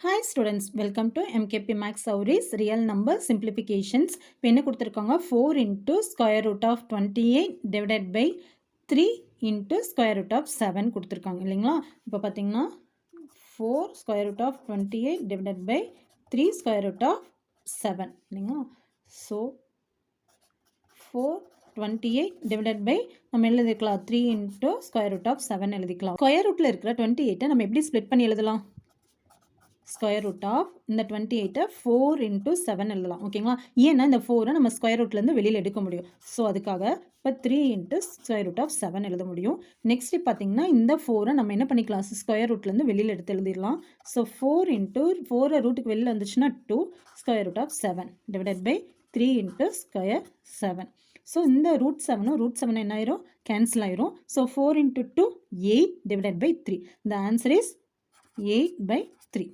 Hi students, welcome to MKP Max Sauris Real Number Simplifications. இப்போ என்ன கொடுத்திருக்காங்க 4 into square root of 28 divided by 3 into square root of 7 கொடுத்திருக்காங்க இல்லைங்களா. இப்போ பார்த்தீங்கன்னா 4 square root of 28 divided by 3 square root of 7 இல்லைங்களா. So 428 divided by நம்ம எழுதிக்கலாம் 3 into square root of 7 எழுதிக்கலாம். ஸ்கொயர் ரூட்டில் இருக்கிற 28 நம்ம எப்படி ஸ்ப்ளிட் பண்ணி எழுதலாம்? ஸ்கொயர் ரூட் ஆஃப் இந்த 28 4 into 7 எழுதலாம் ஓகேங்களா. ஏன்னா இந்த 4 நம்ம ஸ்கொயர் ரூட்லேருந்து வெளியில் எடுக்க முடியும். ஸோ அதுக்காக இப்போ 3 into ஸ்கொயர் ரூட் ஆஃப் 7 எழுத முடியும். நெக்ஸ்ட் பார்த்தீங்கன்னா இந்த 4 நம்ம என்ன பண்ணிக்கலாம், ஸ்கொயர் ரூட்லேருந்து வெளியில் எடுத்து எழுதிடலாம். ஸோ 4 into 4 ரூட்டுக்கு வெளியில் வந்துச்சுன்னா 2 square root of 7 divided by 3 into square 7. So இந்த ரூட் 7 என்ன ஆயிரும், கேன்சல் ஆயிரும். So 4 into 2 8 divided by 3. The answer is 8/3.